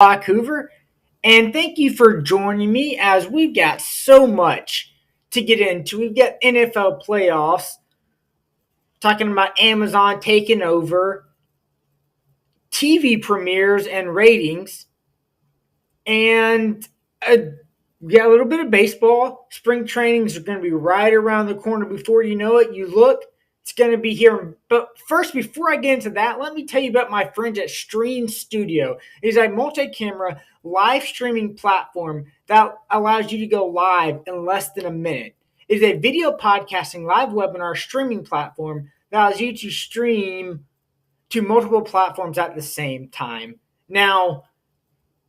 Locke Hoover, and thank you for joining me as we've got so much to get into. We've got NFL playoffs, talking about Amazon taking over, TV premieres and ratings, and a little bit of baseball. Spring trainings are going to be right around the corner. Before you know it, you look, it's going to be here. But first, before I get into that, let me tell you about my friends at Stream Studio. It is a multi-camera live streaming platform that allows you to go live in less than a minute. It is a video podcasting live webinar streaming platform that allows you to stream to multiple platforms at the same time. Now,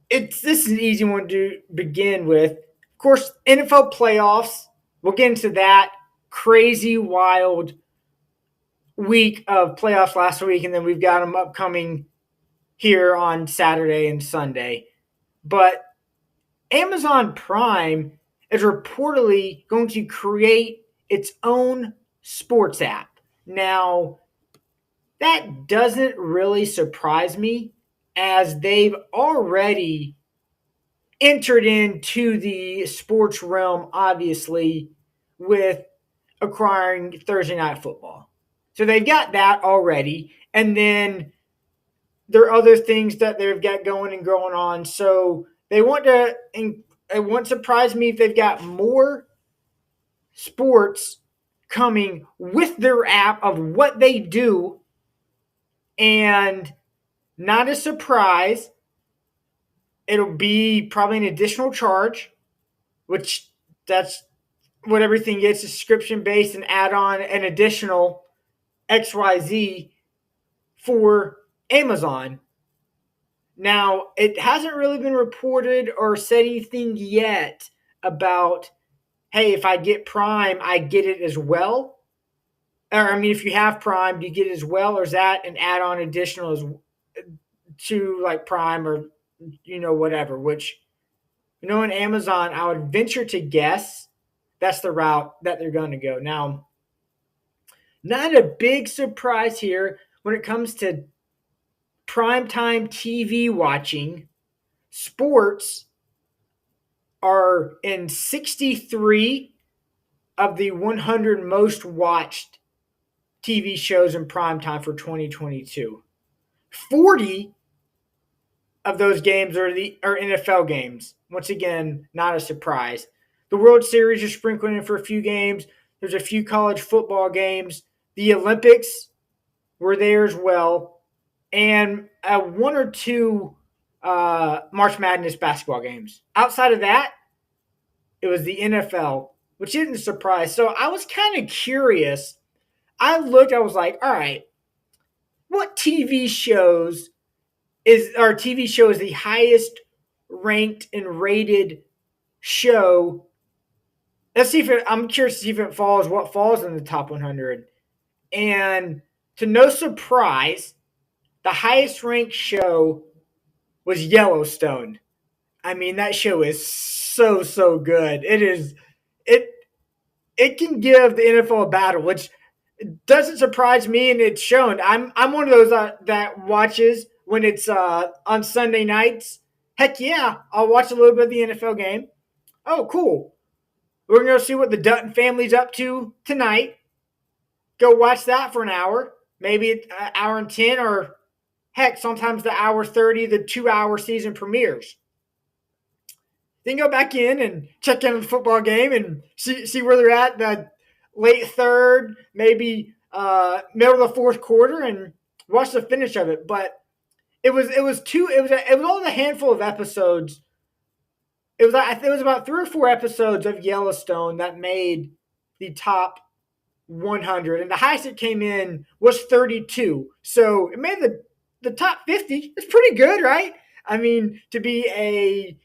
this is an easy one to begin with. Of course, NFL playoffs. We'll get into that crazy, wild week of playoffs last week, and then we've got them upcoming here on Saturday and Sunday. But Amazon Prime is reportedly going to create its own sports app. Now, that doesn't really surprise me, as they've already entered into the sports realm, obviously, with acquiring Thursday Night Football. So they've got that already. And then there are other things that they've got going and going on. So they want to, and it won't surprise me if they've got more sports coming with their app of what they do. And not a surprise, it'll be probably an additional charge, which that's what everything gets, is subscription based, and add on an additional XYZ for Amazon. Now, it hasn't really been reported or said anything yet about, hey, if I get Prime, I get it as well. Or, I mean, if you have Prime, do you get it as well? Or is that an add on additional to like Prime or, whatever, which, in Amazon, I would venture to guess that's the route that they're going to go. Now, not a big surprise here when it comes to primetime TV watching. Sports are in 63 of the 100 most watched TV shows in primetime for 2022. 40 of those games are NFL games. Once again, not a surprise. The World Series is sprinkling in for a few games. There's a few college football games. The Olympics were there as well. And one or two March Madness basketball games. Outside of that, it was the NFL, which isn't a surprise. So I was kind of curious. I was like, all right, what TV show is the highest ranked and rated show? I'm curious to see if what falls in the top 100. And to no surprise, the highest ranked show was Yellowstone. I mean, that show is so good. It can give the NFL a battle, which doesn't surprise me, and it's shown. I'm one of those that watches when it's on Sunday nights. Heck yeah, I'll watch a little bit of the NFL game. Oh, cool. We're going to see what the Dutton family's up to tonight. Go watch that for an hour, maybe an hour and 10, or heck, sometimes the hour 30, the 2-hour season premieres. Then go back in and check in the football game and see where they're at, the late third, maybe middle of the fourth quarter, and watch the finish of it. But it was only a handful of episodes. It was about 3 or 4 episodes of Yellowstone that made the top 100, and the highest it came in was 32. So it made the top 50. It's pretty good, right? I mean, to be a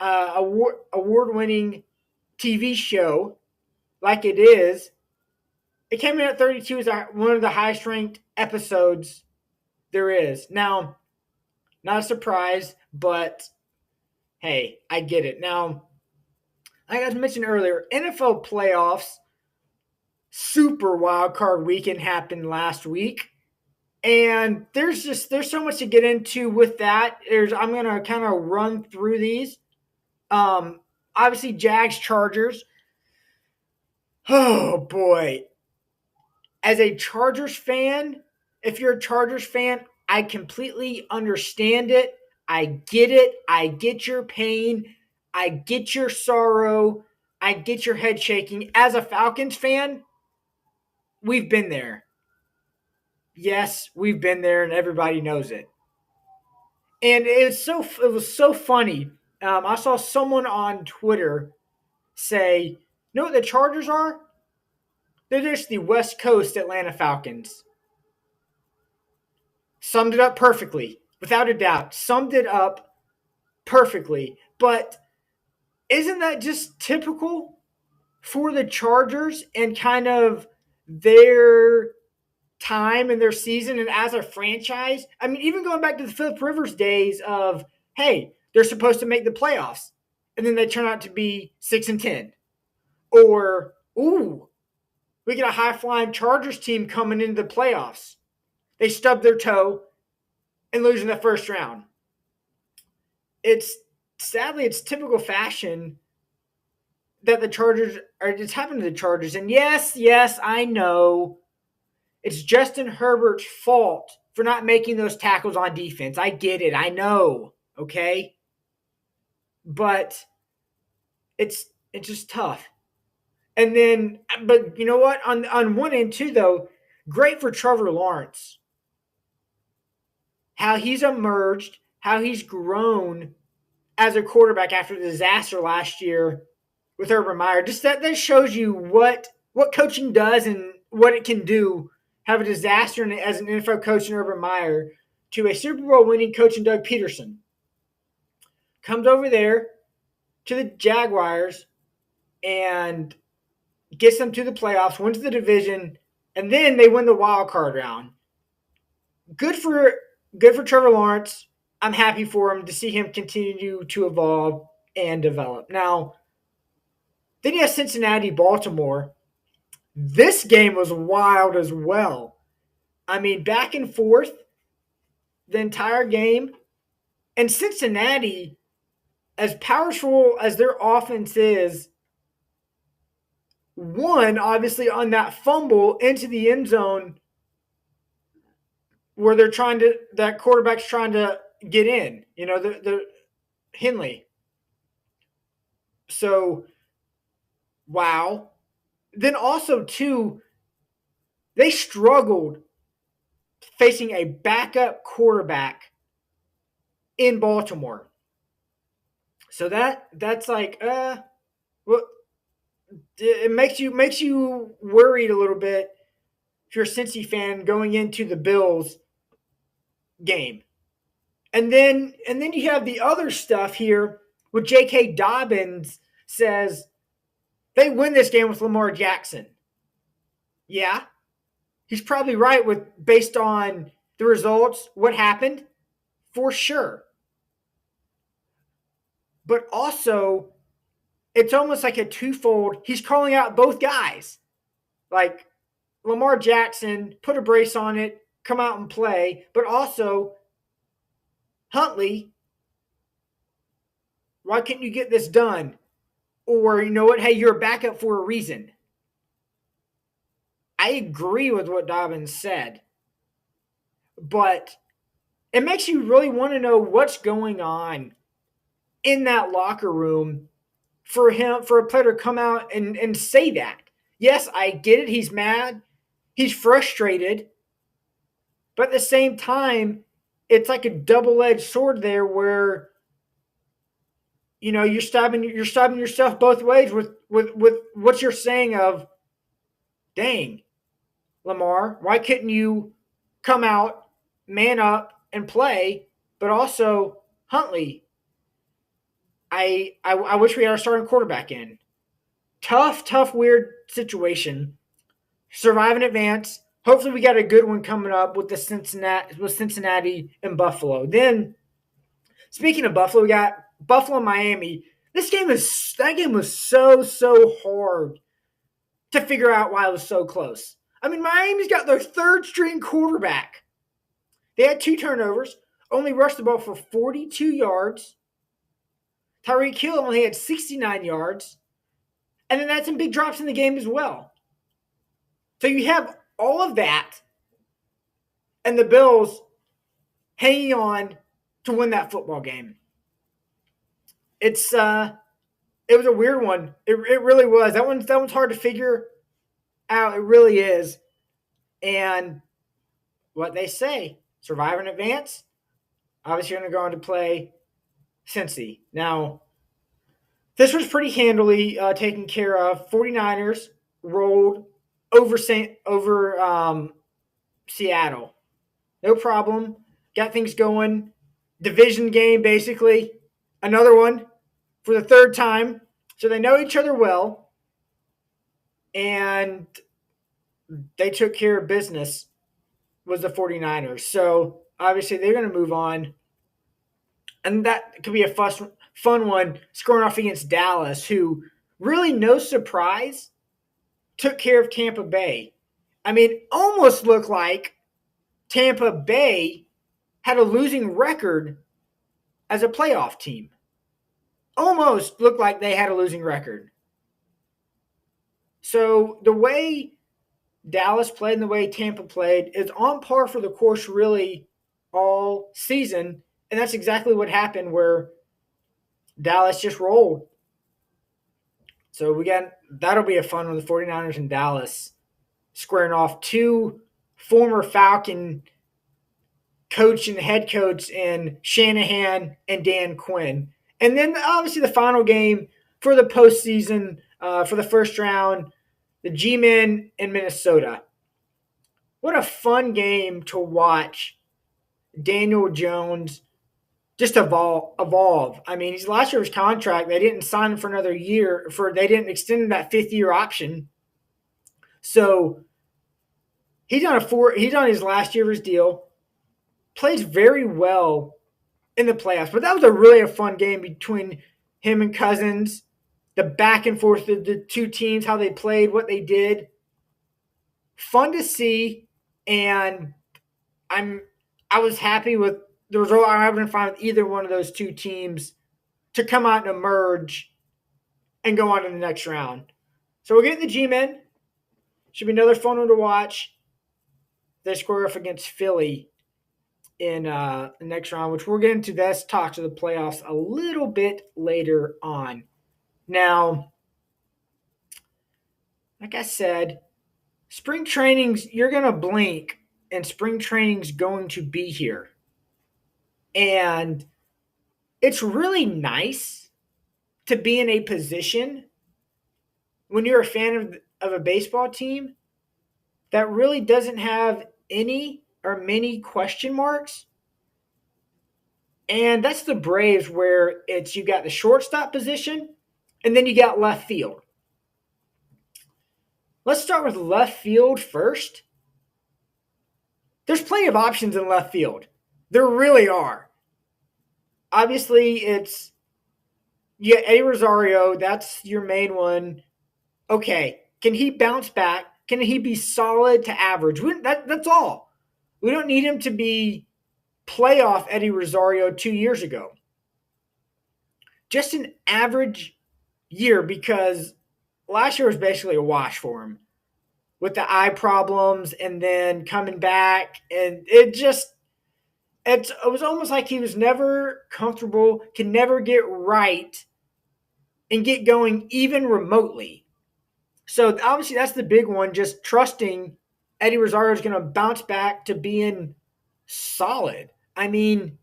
award-winning TV show like it is, it came in at 32 as one of the highest ranked episodes there is. Now, not a surprise, but hey, I get it. Now, like I mentioned earlier, NFL playoffs, super wild card weekend happened last week. And there's so much to get into with that. I'm gonna kind of run through these. Obviously Jags Chargers. Oh boy. As a Chargers fan, if you're a Chargers fan, I completely understand it. I get it. I get your pain. I get your sorrow. I get your head shaking. As a Falcons fan, we've been there. Yes, we've been there, and everybody knows it. And it was so funny. I saw someone on Twitter say, "You know what the Chargers are? They're just the West Coast Atlanta Falcons." Summed it up perfectly, without a doubt. Summed it up perfectly. But isn't that just typical for the Chargers and kind of their time and their season and as a franchise? I mean, even going back to the Philip Rivers days of, hey, they're supposed to make the playoffs, and then they turn out to be 6-10. Or, ooh, we get a high flying Chargers team coming into the playoffs. They stub their toe and lose in the first round. It's sadly it's typical fashion that the Chargers are it's happened to the Chargers. And yes, I know it's Justin Herbert's fault for not making those tackles on defense. I get it. I know. Okay. But it's just tough. And then but you know what? On one end too, though, great for Trevor Lawrence. How he's emerged, how he's grown as a quarterback after the disaster last year with Urban Meyer. Just that shows you what coaching does and what it can do. Have a disaster as an NFL coach in Urban Meyer to a Super Bowl winning coach in Doug Peterson. Comes over there to the Jaguars and gets them to the playoffs, wins the division, and then they win the wild card round. Good for Trevor Lawrence. I'm happy for him to see him continue to evolve and develop. Now, then you have Cincinnati, Baltimore. This game was wild as well. I mean, back and forth the entire game. And Cincinnati, as powerful as their offense is, won obviously on that fumble into the end zone where that quarterback's trying to get in. You know, the Henley. So, wow. Then also, too, they struggled facing a backup quarterback in Baltimore. So that's like well, it makes you worried a little bit if you're a Cincy fan going into the Bills game. And then you have the other stuff here with J.K. Dobbins says they win this game with Lamar Jackson. Yeah, he's probably right with based on the results, what happened, for sure. But also, it's almost like a twofold. He's calling out both guys. Like Lamar Jackson, put a brace on it, come out and play. But also, Huntley, why can't you get this done? Or, you know what, hey, you're a backup for a reason. I agree with what Dobbins said. But it makes you really want to know what's going on in that locker room for a player to come out and say that. Yes, I get it. He's mad. He's frustrated. But at the same time, it's like a double-edged sword there where you're stabbing yourself both ways with what you're saying of, dang, Lamar, why couldn't you come out, man up, and play? But also, Huntley, I wish we had our starting quarterback in. Tough, weird situation. Survive in advance. Hopefully, we got a good one coming up with Cincinnati and Buffalo. Then, speaking of Buffalo, we got Buffalo, Miami. That game was so hard to figure out why it was so close. I mean, Miami's got their third string quarterback They had 2 turnovers, only rushed the ball for 42 yards. Tyreek Hill only had 69 yards. And then had some big drops in the game as well. So you have all of that, and the Bills hanging on to win that football game. It was a weird one. It really was. That one's hard to figure out. It really is. And what they say, survive in advance. Obviously, you're going to go on to play Cincy. Now, this was pretty handily taken care of. 49ers rolled over Seattle. No problem. Got things going. Division game, basically. Another one for the third time. So they know each other well. And they took care of business, was the 49ers. So obviously they're going to move on. And that could be a fun one, scoring off against Dallas, who really, no surprise, took care of Tampa Bay. I mean, almost looked like Tampa Bay had a losing record as a playoff team. Almost looked like they had a losing record. So the way Dallas played and the way Tampa played is on par for the course really all season. And that's exactly what happened, where Dallas just rolled. So that'll be a fun one, the 49ers and Dallas squaring off. Two former Falcon coach and head coach in Shanahan and Dan Quinn. And then obviously the final game for the postseason, for the first round, the G-Men in Minnesota. What a fun game to watch Daniel Jones just evolve. I mean, his last year's contract, they didn't sign him for another year. They didn't extend that 5th-year option. So he's on his last year of his deal. Plays very well in the playoffs. But that was really a fun game between him and Cousins. The back and forth of the two teams, how they played, what they did. Fun to see. And I was happy with the result. I'm having fun with either one of those two teams to come out and emerge and go on to the next round. So we're getting the G-Men. Should be another fun one to watch. They square off against Philly in the next round, which we'll get into this talk to the playoffs a little bit later on. Now, like I said, spring trainings, you're going to blink, and spring training's going to be here. And it's really nice to be in a position when you're a fan of a baseball team that really doesn't have any or many question marks. And that's the Braves, where you got the shortstop position and then you got left field. Let's start with left field first. There's plenty of options in left field. There really are. Obviously, Eddie Rosario, that's your main one. Okay, can he bounce back? Can he be solid to average? That's all. We don't need him to be playoff Eddie Rosario 2 years ago. Just an average year, because last year was basically a wash for him with the eye problems and then coming back. And it was almost like he was never comfortable, can never get right and get going even remotely. So obviously that's the big one, just trusting Eddie Rosario is going to bounce back to being solid. I mean,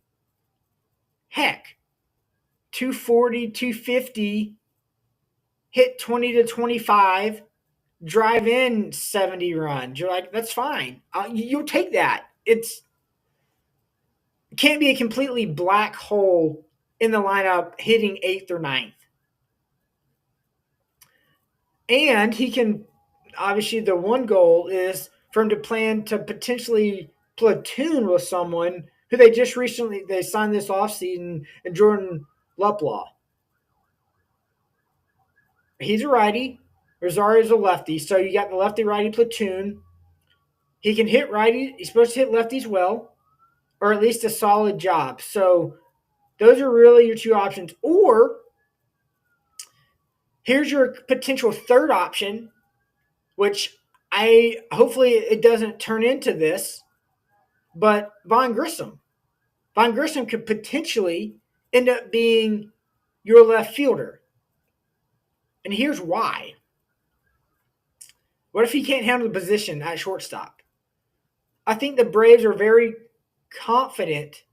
heck, 240, 250, hit 20 to 25, drive in 70 runs. You're like, that's fine. You'll take that. It can't be a completely black hole in the lineup hitting 8th or 9th. And he can, obviously, the one goal is for him to plan to potentially platoon with someone who they signed this offseason, and Jordan Luplow. He's a righty. Rosario's a lefty. So you got the lefty-righty platoon. He can hit righty. He's supposed to hit lefties well. or at least a solid job. So those are really your two options. Or here's your potential third option, which I hopefully it doesn't turn into this, but Von Grissom. Von Grissom could potentially end up being your left fielder. And here's why. What if he can't handle the position at shortstop? I think the Braves are very confident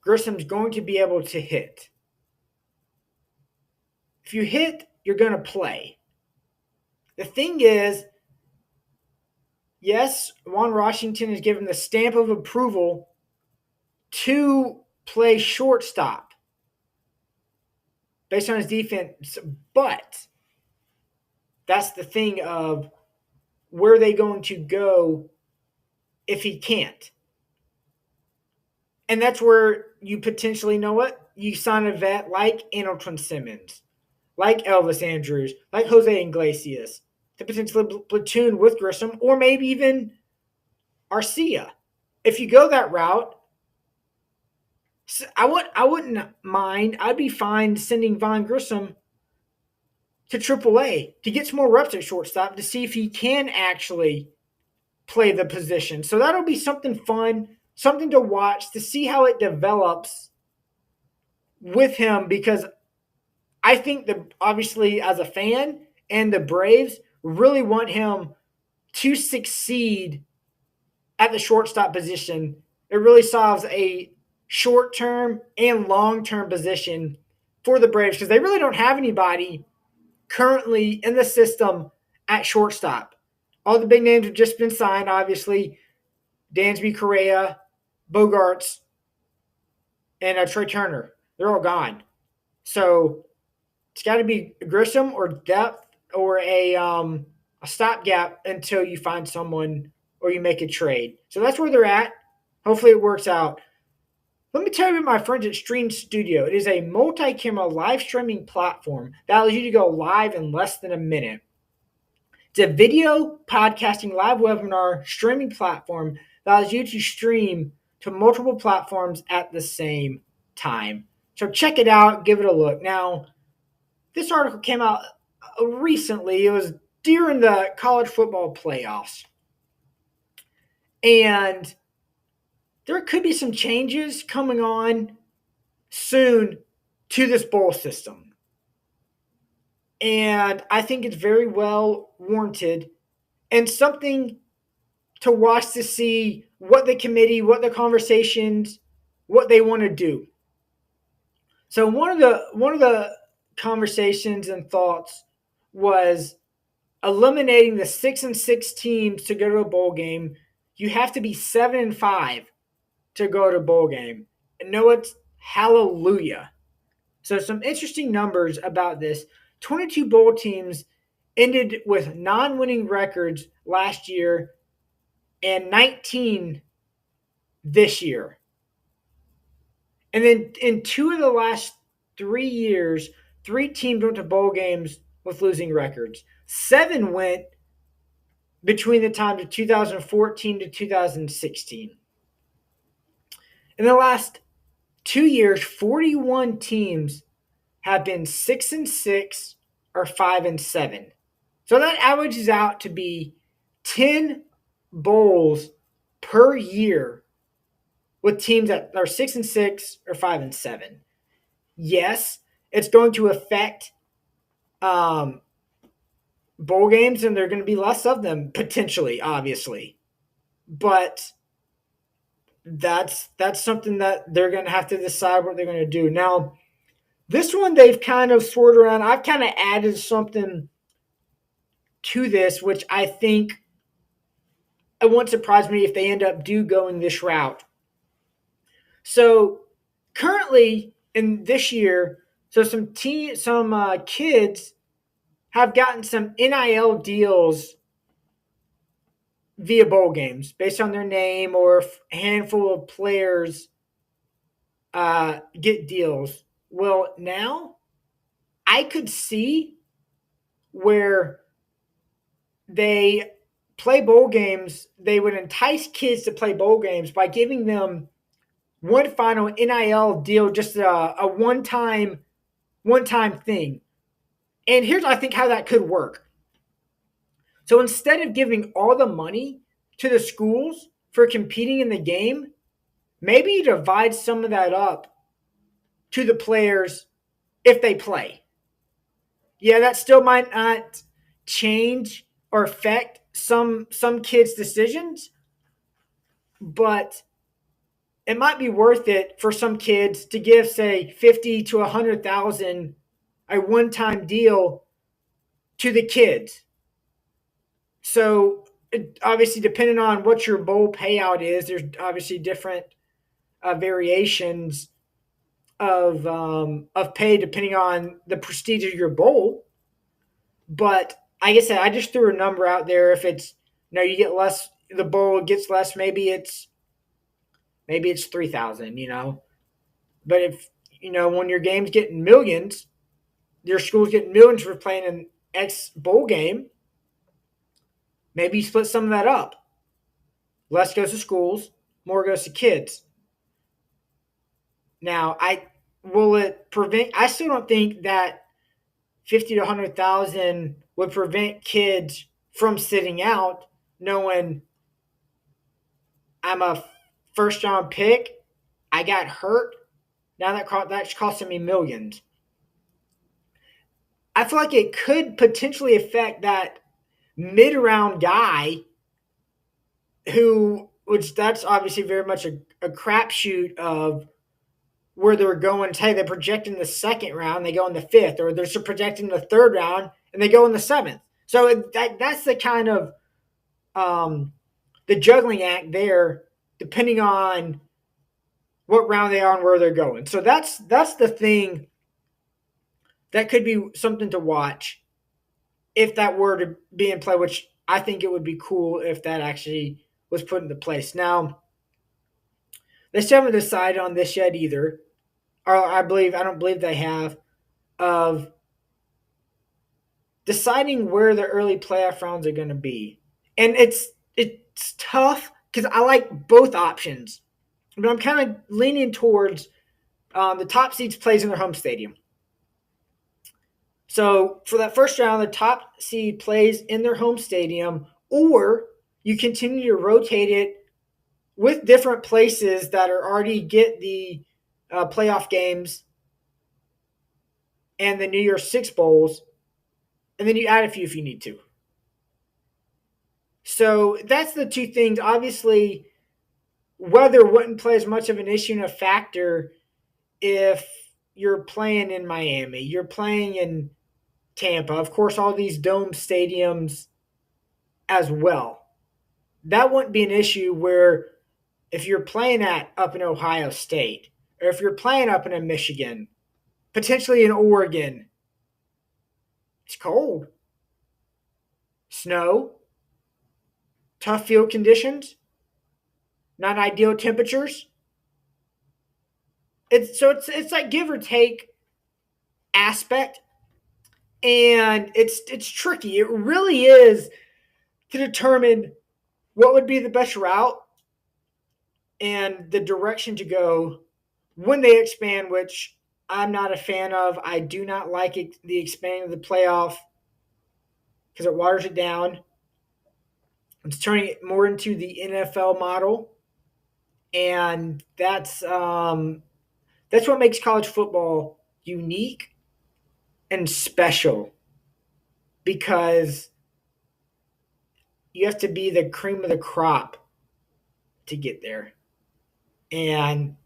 Grissom's going to be able to hit. If you hit, you're going to play. The thing is, yes, Juan Washington has given the stamp of approval to play shortstop based on his defense, but that's the thing of where are they going to go if he can't? And that's where you potentially know what? You sign a vet like Andrelton Simmons, like Elvis Andrews, like Jose Iglesias to potentially platoon with Grissom, or maybe even Arcia. If you go that route, I wouldn't mind. I'd be fine sending Von Grissom to AAA to get some more reps at shortstop to see if he can actually play the position. So that'll be something fun, something to watch to see how it develops with him, because I think that obviously as a fan and the Braves really want him to succeed at the shortstop position. It really solves a short-term and long-term position for the Braves because they really don't have anybody currently in the system at shortstop. All the big names have just been signed, obviously. Dansby, Correa, Bogarts, and Trey Turner. They're all gone. So it's got to be Grissom or depth or a stopgap until you find someone or you make a trade. So that's where they're at. Hopefully it works out. Let me tell you about my friends at Stream Studio. It is a multi-camera live streaming platform that allows you to go live in less than a minute. It's a video podcasting live webinar streaming platform that allows you to stream to multiple platforms at the same time. So check it out, give it a look. Now, this article came out recently. It was during the college football playoffs. And there could be some changes coming on soon to this bowl system. And I think it's very well warranted and something to watch to see what the committee, what the conversations, what they want to do. So one of the conversations and thoughts was eliminating the 6-6 teams to go to a bowl game. You have to be 7-5 to go to a bowl game. And know it's hallelujah. So some interesting numbers about this. 22 bowl teams ended with non-winning records last year and 19 this year. And then in 2 of the last 3 years, 3 teams went to bowl games with losing records. 7 went between the time of 2014 to 2016. In the last 2 years, 41 teams have been 6-6 or 5-7. So that averages out to be 10 bowls per year with teams that are 6-6 or 5-7. Yes, it's going to affect bowl games, and there are going to be less of them potentially, obviously. But that's something that they're going to have to decide what they're going to do. Now, this one they've kind of swerved around. I've kind of added something to this, which I think it won't surprise me if they end up going this route. So currently in this year, so some kids have gotten some NIL deals via bowl games based on their name, or a handful of players get deals. Well, now I could see where they play bowl games, they would entice kids to play bowl games by giving them one final NIL deal, just a one time thing. And here's I think how that could work. So instead of giving all the money to the schools for competing in the game, maybe you divide some of that up to the players if they play. Yeah, that still might not change or affect some kids' decisions, but it might be worth it for some kids to give, say, 50 to 100,000 a one-time deal to the kids. So obviously, depending on what your bowl payout is, there's obviously different variations of pay depending on the prestige of your bowl. But like I said, I just threw a number out there. If it's you get less, the bowl gets less. Maybe it's 3,000. But if when your game's getting millions, your school's getting millions for playing an X bowl game. Maybe you split some of that up. Less goes to schools, more goes to kids. Now, will it prevent? I still don't think that 50 to 100,000 would prevent kids from sitting out, knowing I'm a first round pick. I got hurt. Now that's costing me millions. I feel like it could potentially affect that mid round guy which that's obviously very much a crapshoot of where they're going. Hey, they're projecting the second round, they go in the fifth, or they're projecting the third round and they go in the seventh. So that's the kind of the juggling act there, depending on what round they are and where they're going. So that's the thing that could be something to watch if that were to be in play, which I think it would be cool if that actually was put into place. Now, they still haven't decided on this yet either, or I don't believe they have, of deciding where the early playoff rounds are going to be. And it's tough because I like both options, but I'm kind of leaning towards the top seeds plays in their home stadium. So for that first round, the top seed plays in their home stadium, or you continue to rotate it with different places that are already get the playoff games and the New Year's Six bowls, and then you add a few if you need to. So that's the two things. Obviously, weather wouldn't play as much of an issue and a factor if you're playing in Miami, you're playing in Tampa, of course, all these dome stadiums as well. That wouldn't be an issue where if you're playing up in Ohio State, or if you're playing up in Michigan, potentially in Oregon, it's cold. Snow, tough field conditions, not ideal temperatures. It's like give or take aspect, and it's tricky. It really is to determine what would be the best route and the direction to go when they expand, which I'm not a fan of. I do not like the expanding of the playoff because it waters it down. It's turning it more into the NFL model, and that's what makes college football unique and special, because you have to be the cream of the crop to get there. And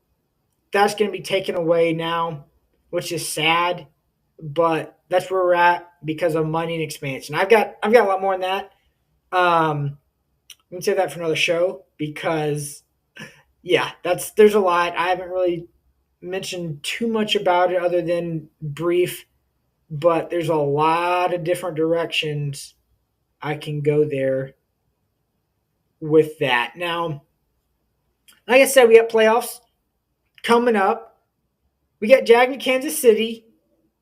that's going to be taken away now, which is sad, but that's where we're at because of money and expansion. I've got a lot more than that. We can save that for another show because, yeah, there's a lot. I haven't really mentioned too much about it other than brief, but there's a lot of different directions I can go there with that. Now, like I said, we got playoffs coming up. We got Jagged Kansas City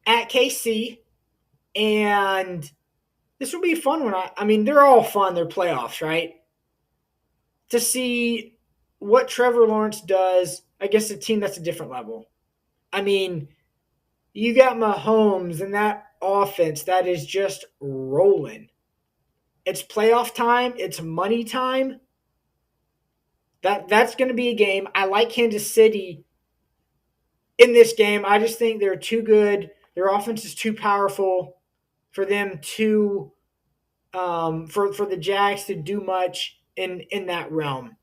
at KC, and this will be a fun one. I mean, they're all fun. They're playoffs, right? To see what Trevor Lawrence does against a team that's a different level. I mean, you got Mahomes and that offense that is just rolling. It's playoff time. It's money time. That's going to be a game. I like Kansas City in this game. I just think they're too good. Their offense is too powerful for them to for the Jags to do much in that realm.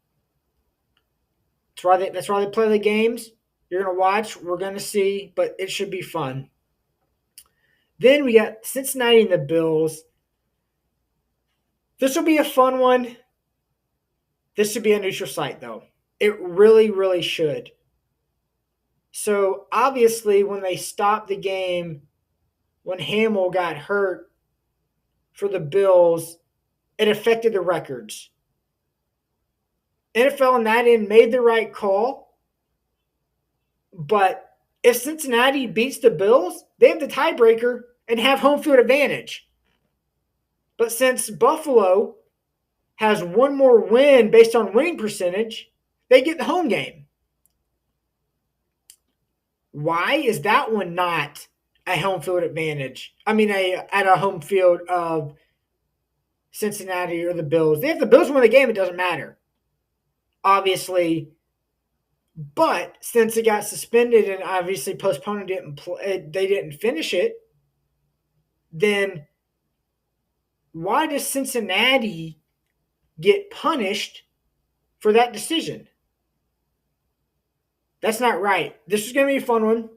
That's why they play the games. You're gonna watch. We're gonna see, but it should be fun. Then we got Cincinnati and the Bills. This will be a fun one. This should be a neutral site, though. It really, really should. So obviously, when they stopped the game, when Hamill got hurt for the Bills, it affected the records. NFL on that end made the right call, but if Cincinnati beats the Bills, they have the tiebreaker and have home field advantage. But since Buffalo has one more win based on winning percentage, they get the home game. Why is that one not a home field advantage? I mean, at a home field of Cincinnati or the Bills. If the Bills win the game, it doesn't matter, obviously. But since it got suspended and obviously postponed, they didn't finish it. Then why does Cincinnati get punished for that decision? That's not right. This is going to be a fun one.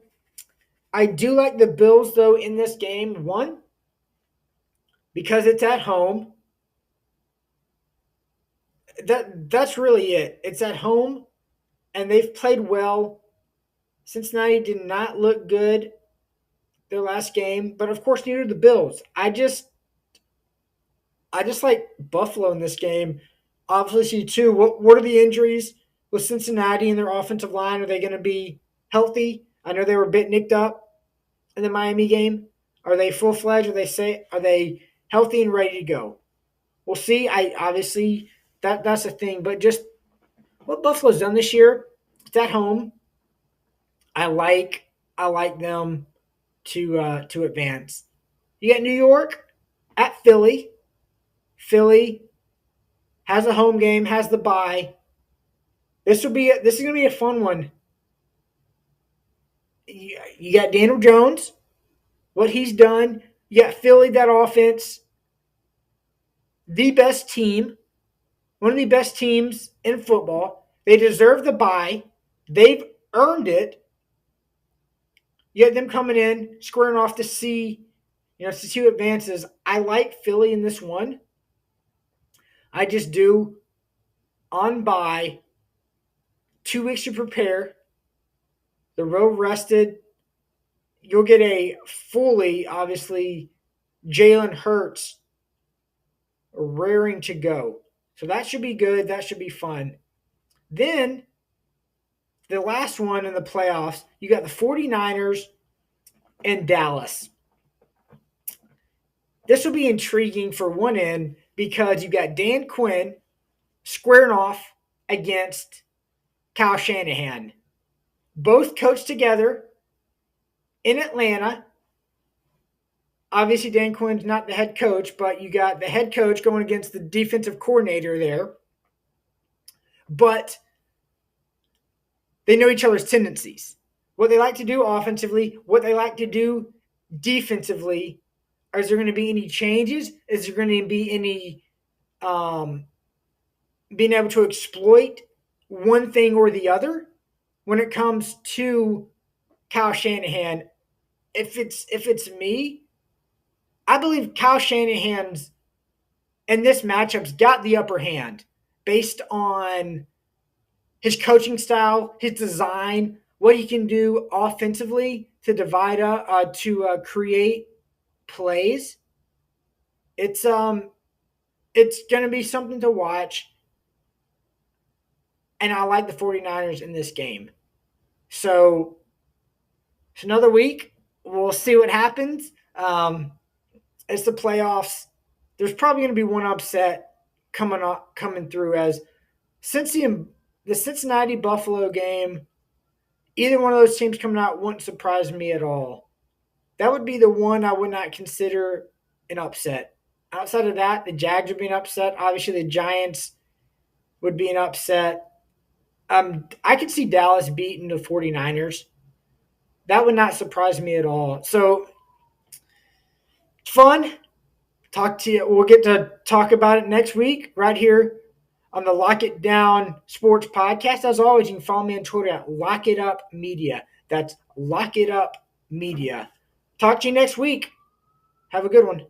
I do like the Bills, though, in this game. One, because it's at home. That's really it. It's at home, and they've played well. Cincinnati did not look good their last game, but of course, neither did the Bills. I just like Buffalo in this game. Obviously, too. What are the injuries with Cincinnati and their offensive line? Are they going to be healthy? I know they were a bit nicked up in the Miami game. Are they full fledged? Are they healthy and ready to go? We'll see. I obviously that's a thing, but just what Buffalo's done this year. It's at home. I like them to advance. You got New York at Philly. Philly has a home game, has the bye. This is going to be a fun one. You got Daniel Jones, what he's done. You got Philly, that offense, the best team, one of the best teams in football. They deserve the bye. They've earned it. You got them coming in, squaring off to see who advances. I like Philly in this one. I just do. On bye, 2 weeks to prepare. The road rested. You'll get a fully, obviously, Jalen Hurts raring to go. So that should be good. That should be fun. Then, the last one in the playoffs, you got the 49ers and Dallas. This will be intriguing for one end because you got Dan Quinn squaring off against Kyle Shanahan. Both coached together in Atlanta. Obviously, Dan Quinn's not the head coach, but you got the head coach going against the defensive coordinator there. But they know each other's tendencies. What they like to do offensively, what they like to do defensively. Is there going to be any changes? Is there going to be any being able to exploit one thing or the other when it comes to Kyle Shanahan? If it's me, I believe Kyle Shanahan's in this matchup's got the upper hand based on his coaching style, his design, what he can do offensively to to create plays. It's going to be something to watch. And I like the 49ers in this game. So it's another week. We'll see what happens. It's the playoffs. there's probably going to be one upset coming through as Cincy the Cincinnati Buffalo game. Either one of those teams coming out wouldn't surprise me at all. That would be the one I would not consider an upset. Outside of that, the Jags would be an upset. Obviously, the Giants would be an upset. I could see Dallas beating the 49ers. That would not surprise me at all. So, fun. Talk to you. We'll get to talk about it next week right here on the Lock It Down Sports Podcast. As always, you can follow me on Twitter at Lock It Up Media. That's Lock It Up Media. Talk to you next week. Have a good one.